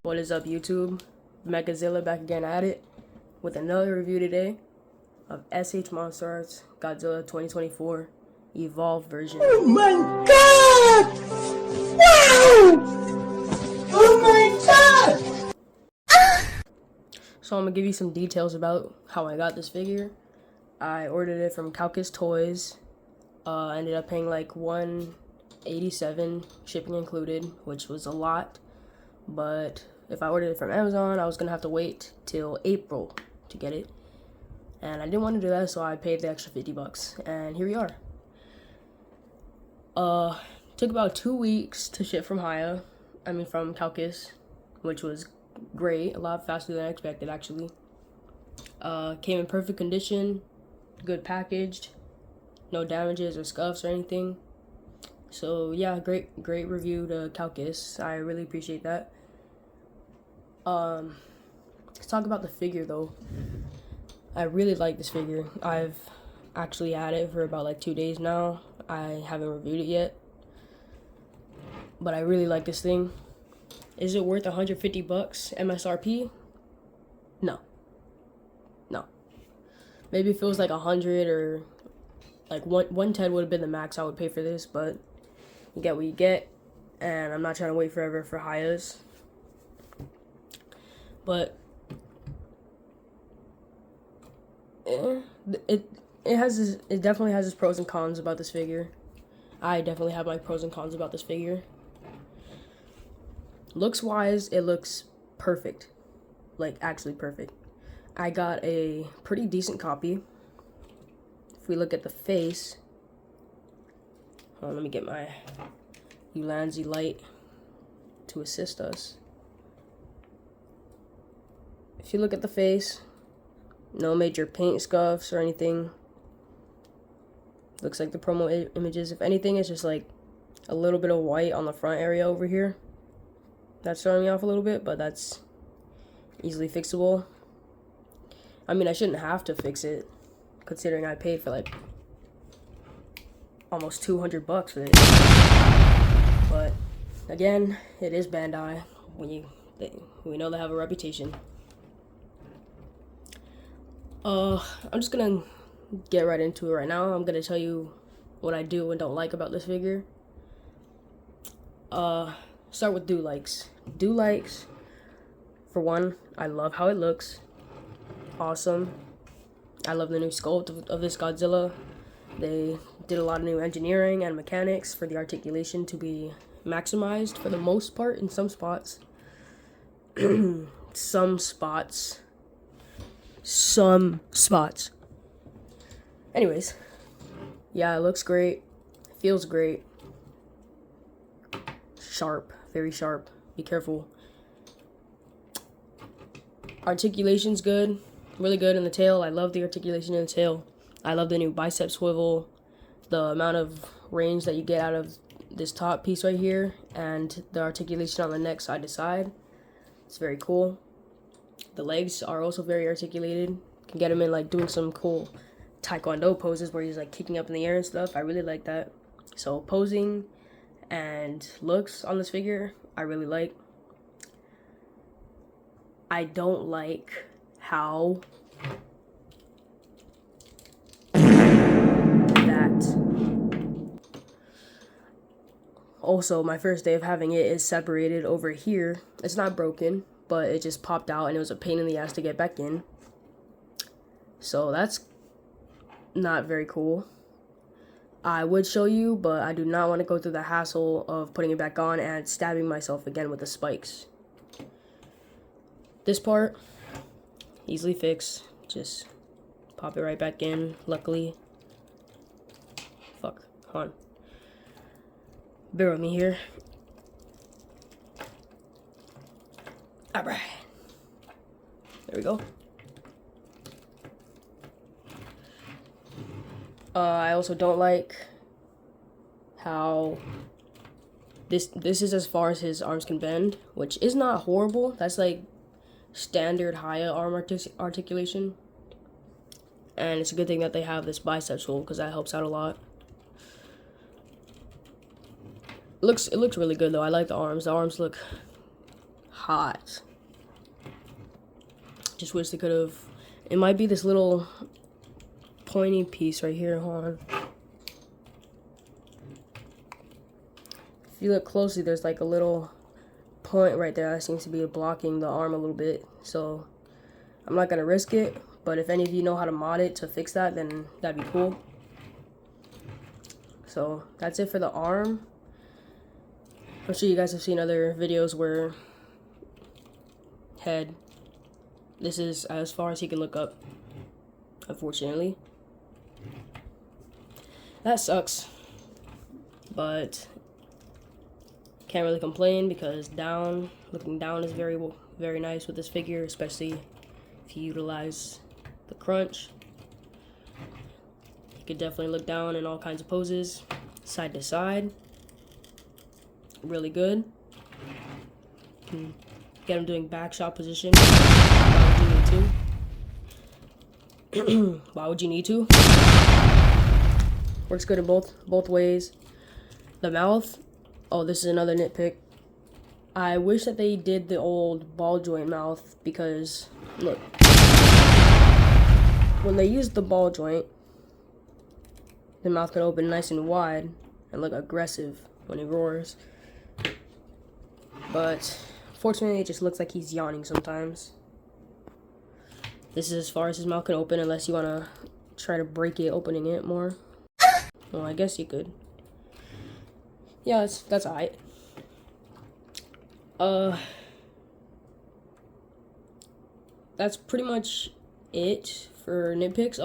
What is up, YouTube? Godzilla back again at it with another review today of SH Monster Arts Godzilla 2024 Evolved version. Oh my god! Wow! Oh my god! So I'm gonna give you some details about how I got this figure. I ordered it from Kaukus Toys. Ended up paying like $187, shipping included, which was a lot. But if I ordered it from Amazon, I was gonna have to wait till April to get it, and I didn't want to do that, so I paid the extra $50, and here we are. Took about 2 weeks to ship from from Kaukus, which was great, a lot faster than I expected actually. Came in perfect condition, good packaged, no damages or scuffs or anything. So yeah, great review to Kaukus. I really appreciate that. Let's talk about the figure though. I really like this figure. I've actually had it for about like 2 days now. I haven't reviewed it yet, but I really like this thing. Is it worth $150 MSRP? No. Maybe if it was like 100 or like 110 would have been the max I would pay for this, but you get what you get, and I'm not trying to wait forever for Hayas. But it definitely has its pros and cons about this figure. I definitely have my pros and cons about this figure. Looks wise, it looks perfect, like actually perfect. I got a pretty decent copy. If we look at the face, let me get my Ulanzi light to assist us. If you look at the face, no major paint scuffs or anything. Looks like the promo images. If anything, it's just like a little bit of white on the front area over here. That's throwing me off a little bit, but that's easily fixable. I mean, I shouldn't have to fix it, considering I paid for like almost $200 for it. But again, it is Bandai. We know they have a reputation. I'm just gonna get right into it right now. I'm gonna tell you what I do and don't like about this figure. Start with do likes. Do likes, for one, I love how it looks. Awesome. I love the new sculpt of this Godzilla. They did a lot of new engineering and mechanics for the articulation to be maximized for the most part in some spots. Some spots. Anyways, yeah, it looks great. Feels great. Sharp, very sharp. Be careful. Articulation's good. Really good in the tail. I love the articulation in the tail. I love the new bicep swivel, the amount of range that you get out of this top piece right here, and the articulation on the neck side to side. It's very cool. The legs are also very articulated. You can get him in like doing some cool taekwondo poses where he's like kicking up in the air and stuff. I really like that. So posing and looks on this figure, I really like. I don't like how also, my first day of having it is separated over here. It's not broken, but it just popped out and it was a pain in the ass to get back in. So that's not very cool. I would show you, but I do not want to go through the hassle of putting it back on and stabbing myself again with the spikes. This part, easily fixed. Just pop it right back in, luckily. Fuck, hold on. Bear with me here. Alright. There we go. I also don't like how this is as far as his arms can bend, which is not horrible. That's like standard Haya arm articulation. And it's a good thing that they have this bicep swivel because that helps out a lot. It looks really good though. I like the arms. The arms look hot. Just wish they could have. It might be this little pointy piece right here. Hold on. If you look closely, there's like a little point right there that seems to be blocking the arm a little bit. So I'm not gonna risk it, but if any of you know how to mod it to fix that, then that'd be cool. So that's it for the arm. I'm sure you guys have seen other videos where head, this is as far as he can look up, unfortunately. That sucks, but can't really complain because looking down is very nice with this figure, especially if you utilize the crunch. You could definitely look down in all kinds of poses, side to side. Really good. You can get him doing back shot position. Why would you need to? Why would you need to? Works good in both ways. The mouth. Oh, this is another nitpick. I wish that they did the old ball joint mouth because, look, when they use the ball joint, the mouth can open nice and wide and look aggressive when he roars. But, fortunately, it just looks like he's yawning sometimes. This is as far as his mouth can open unless you want to try to break it, opening it more. Well, I guess you could. Yeah, that's alright. That's pretty much it for nitpicks.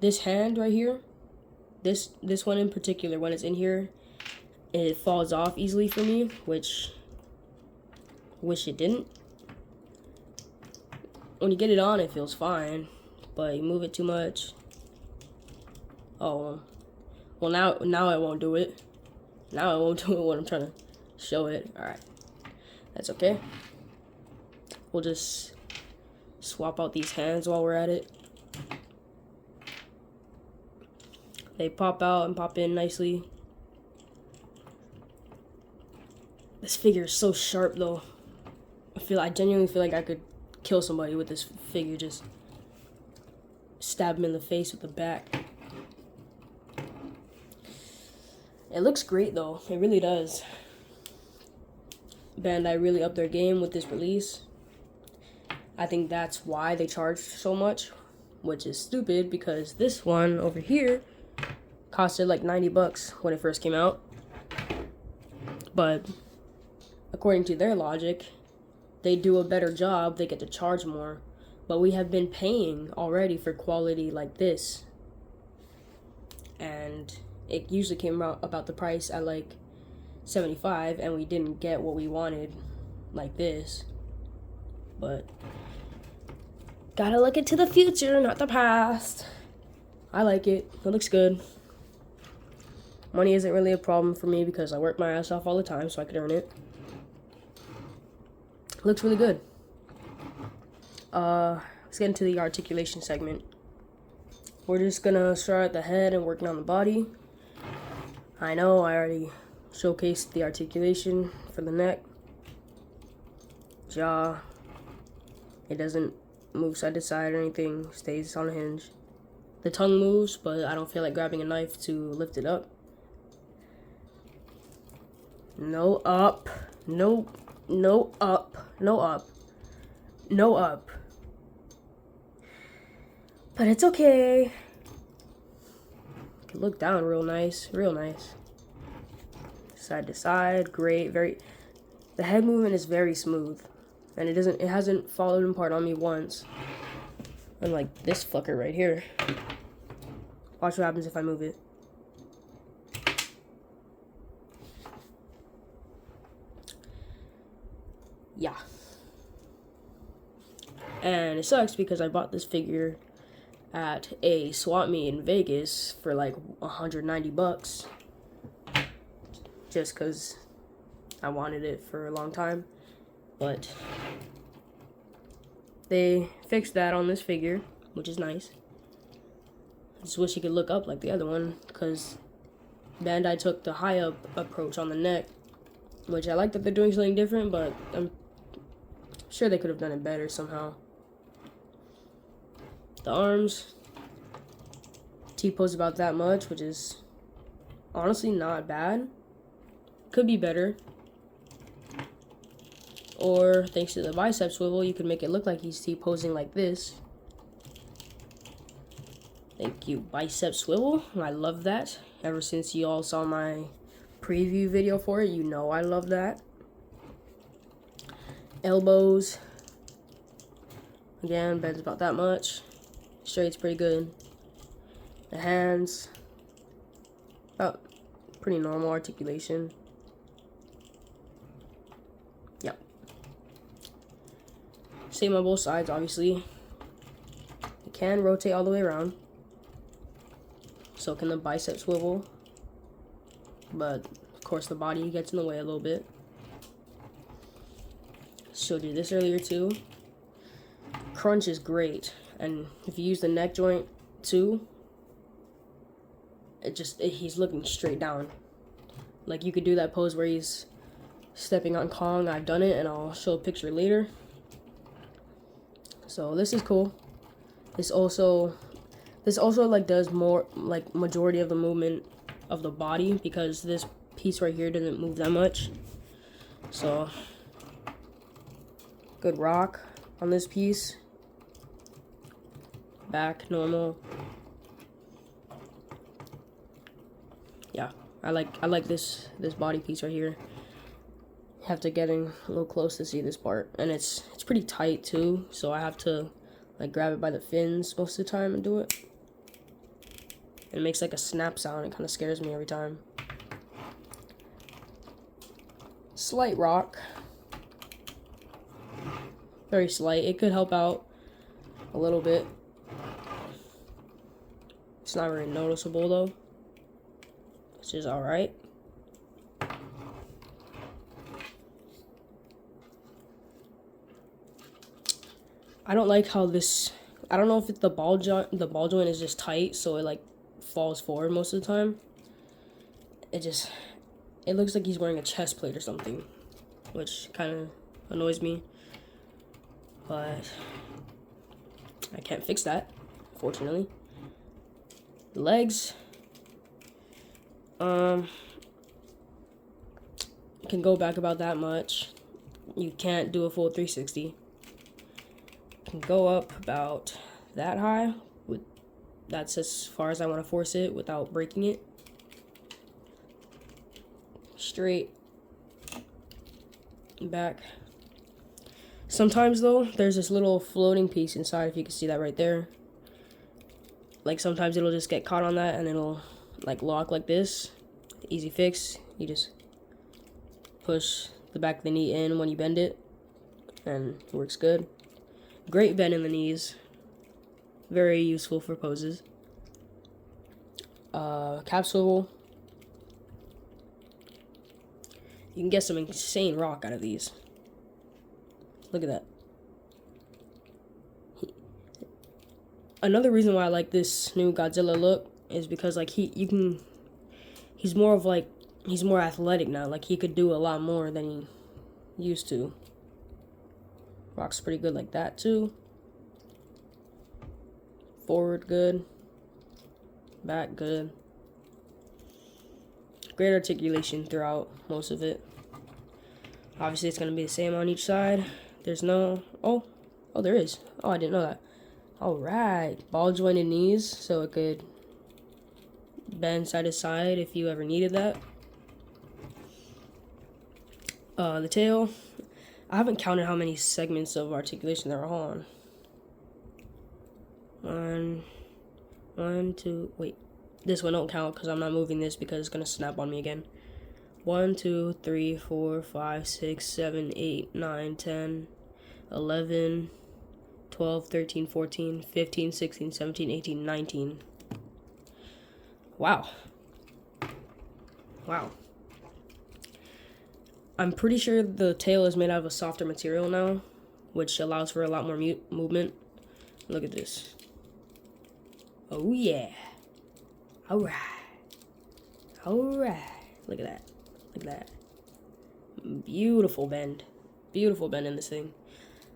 This hand right here, this one in particular, when it's in here, it falls off easily for me, which wish it didn't. When you get it on, it feels fine, but you move it too much. Oh, well now I won't do it. Now I won't do it when I'm trying to show it. Alright, that's okay. We'll just swap out these hands while we're at it. They pop out and pop in nicely. This figure is so sharp though. I genuinely feel like I could kill somebody with this figure, just stab him in the face with the back. It looks great though, it really does. Bandai really upped their game with this release. I think that's why they charged so much, which is stupid because this one over here costed like 90 bucks when it first came out. But according to their logic, they do a better job, they get to charge more. But we have been paying already for quality like this. And it usually came out about the price at like 75, and we didn't get what we wanted like this. But gotta look into the future, not the past. I like it. It looks good. Money isn't really a problem for me because I work my ass off all the time, so I could earn it. Looks really good. Let's get into the articulation segment. We're just gonna start at the head and working on the body. I know I already showcased the articulation for the neck. Jaw. It doesn't move side to side or anything. Stays on a hinge. The tongue moves, but I don't feel like grabbing a knife to lift it up. No up. No up. No up. No up. But it's okay. Can look down real nice. Real nice. Side to side. Great. The head movement is very smooth. And it hasn't fallen apart on me once. Unlike this fucker right here. Watch what happens if I move it. Yeah. And it sucks because I bought this figure at a swap meet in Vegas for like 190 bucks. Just because I wanted it for a long time. But they fixed that on this figure, which is nice. I just wish he could look up like the other one, because Bandai took the high up approach on the neck, which I like that they're doing something different, but I'm sure they could have done it better somehow. The arms, T-pose about that much, which is honestly not bad. Could be better. Or thanks to the bicep swivel, you could make it look like he's T-posing like this. Thank you, bicep swivel. I love that. Ever since you all saw my preview video for it, you know I love that. Elbows. Again, bends about that much. Straight's pretty good. The hands. About pretty normal articulation. Yep. Same on both sides, obviously. You can rotate all the way around. So can the bicep swivel. But, of course, the body gets in the way a little bit. Showed you this earlier, too. Crunch is great. And if you use the neck joint, too, he's looking straight down. Like, you could do that pose where he's stepping on Kong. I've done it, and I'll show a picture later. So this is cool. This also like does more, like, majority of the movement of the body, because this piece right here doesn't move that much. So good rock on this piece. Back normal. Yeah, I like this body piece right here. You have to get in a little close to see this part, and it's pretty tight too, so I have to like grab it by the fins most of the time and do it. It makes like a snap sound. It kind of scares me every time. Slight rock. Very slight. It could help out a little bit. It's not very noticeable though, which is alright. I don't like how this, I don't know if it's the ball joint is just tight, so it like falls forward most of the time. It looks like he's wearing a chest plate or something, which kind of annoys me, but I can't fix that, fortunately. The legs, can go back about that much. You can't do a full 360. Can go up about that high. That's as far as I want to force it without breaking it. Straight back. Sometimes though, there's this little floating piece inside, if you can see that right there. Like sometimes it'll just get caught on that and it'll like lock like this. Easy fix. You just push the back of the knee in when you bend it, and it works good. Great bend in the knees. Very useful for poses. Cap swivel. You can get some insane rock out of these. Look at that. Another reason why I like this new Godzilla look is because like he's more athletic now. Like he could do a lot more than he used to. Rock's pretty good like that too. Forward good. Back good. Great articulation throughout most of it. Obviously it's gonna be the same on each side. There's no there is. Oh, I didn't know that. Alright. Ball jointed knees, so it could bend side to side if you ever needed that. The tail. I haven't counted how many segments of articulation there are on. One, two, wait. This one don't count because I'm not moving this because it's going to snap on me again. 1, 2, 3, 4, 5, 6, 7, 8, 9, 10, 11, 12, 13, 14, 15, 16, 17, 18, 19. Wow. Wow. I'm pretty sure the tail is made out of a softer material now, which allows for a lot more movement. Look at this. Oh yeah. Alright. Alright. Look at that. Look at that. Beautiful bend. Beautiful bend in this thing.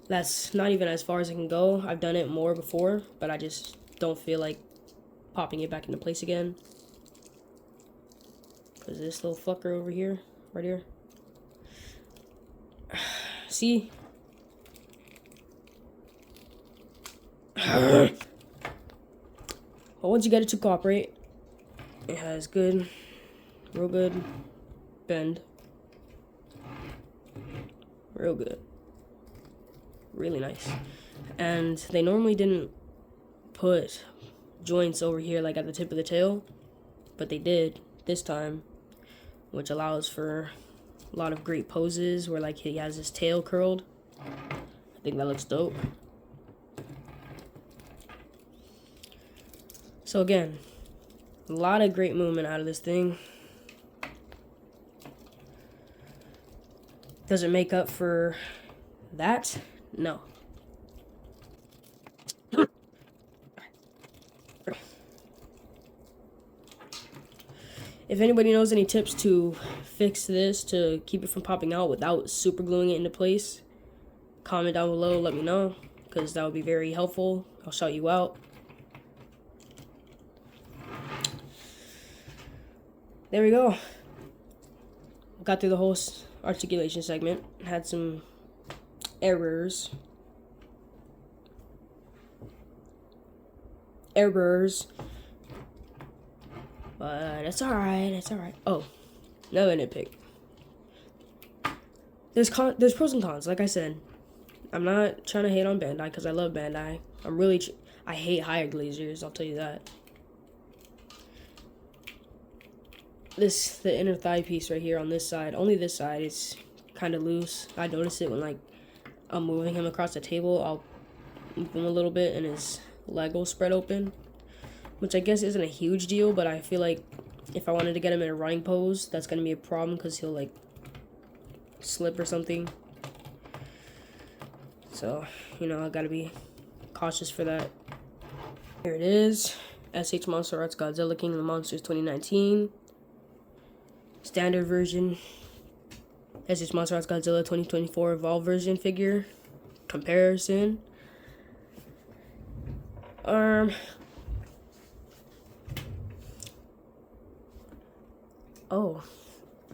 That's not even as far as it can go. I've done it more before, but I just don't feel like popping it back into place again. Because this little fucker over here, right here. See? But once you get it to cooperate, it has good, real good bend. Real good. Really nice. And they normally didn't put joints over here like at the tip of the tail, but they did this time, which allows for a lot of great poses where like he has his tail curled. I think that looks dope. So again, a lot of great movement out of this thing. Does it make up for that? No. If anybody knows any tips to fix this, to keep it from popping out without super gluing it into place, comment down below, let me know, because that would be very helpful. I'll shout you out. There we go. Got through the whole articulation segment. Had some errors. But it's alright, it's alright. Oh, another nitpick. There's pros and cons, like I said. I'm not trying to hate on Bandai, because I love Bandai. I hate higher glaziers, I'll tell you that. The inner thigh piece right here on this side, only this side is kind of loose. I notice it when like I'm moving him across the table. I'll move him a little bit and his leg will spread open, which I guess isn't a huge deal, but I feel like if I wanted to get him in a running pose, that's gonna be a problem because he'll like slip or something. So, you know, I gotta be cautious for that. Here it is. SH Monster Arts Godzilla King of the Monsters 2019. Standard version. SH Monster Arts Godzilla 2024 Evolved version figure. Comparison. Oh.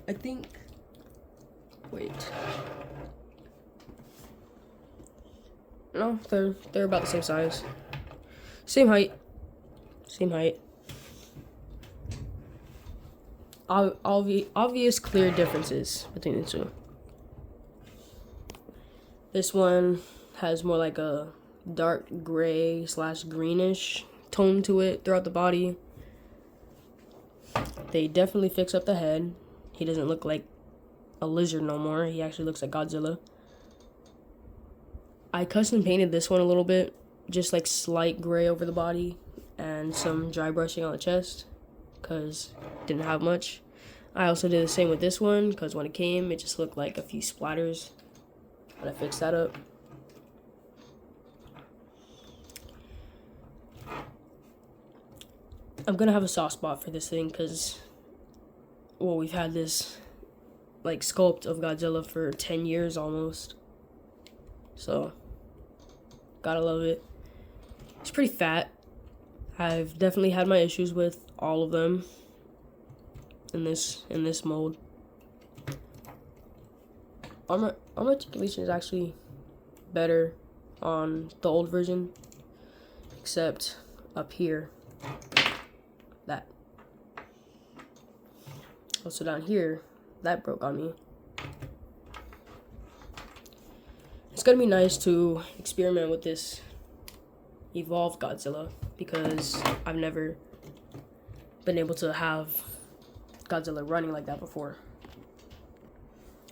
I think... Wait. No, they're about the same size. Same height. Same height. Obvious clear differences between the two. This one has more like a dark gray / greenish tone to it throughout the body. They definitely fix up the head. He doesn't look like a lizard no more. He actually looks like Godzilla. I custom painted this one a little bit, just like slight gray over the body and some dry brushing on the chest, because didn't have much. I also did the same with this one, because when it came, it just looked like a few splatters, but I fixed that up. I'm gonna have a soft spot for this thing, because, well, we've had this, like, sculpt of Godzilla for 10 years almost, so, gotta love it. It's pretty fat. I've definitely had my issues with all of them in this mold. Armor articulation is actually better on the old version, except up here. That. Also down here, that broke on me. It's gonna be nice to experiment with this evolved Godzilla, because I've never been able to have Godzilla running like that before.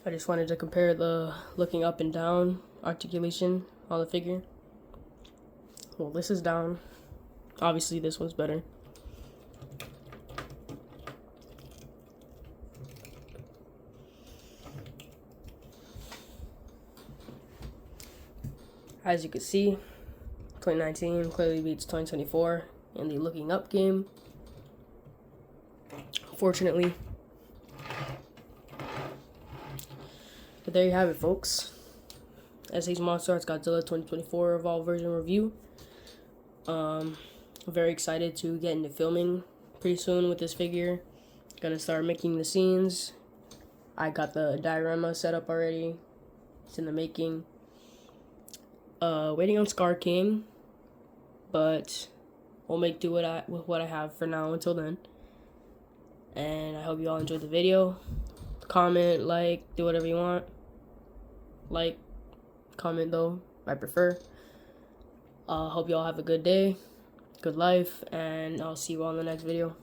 I just wanted to compare the looking up and down articulation on the figure. Well, this is down. Obviously, this one's better. As you can see, 2019 clearly beats 2024 in the looking up game. unfortunately. But there you have it, folks. SH Monster Arts Godzilla 2024 Evolved version review. I'm very excited to get into filming pretty soon with this figure. Gonna start making the scenes. I got the diorama set up already. It's in the making. Waiting on Scar King, but we'll make do with what I have for now until then. And I hope you all enjoyed the video. Comment, like, do whatever you want. Like, comment though, I prefer. Hope you all have a good day, good life, and I'll see you all in the next video.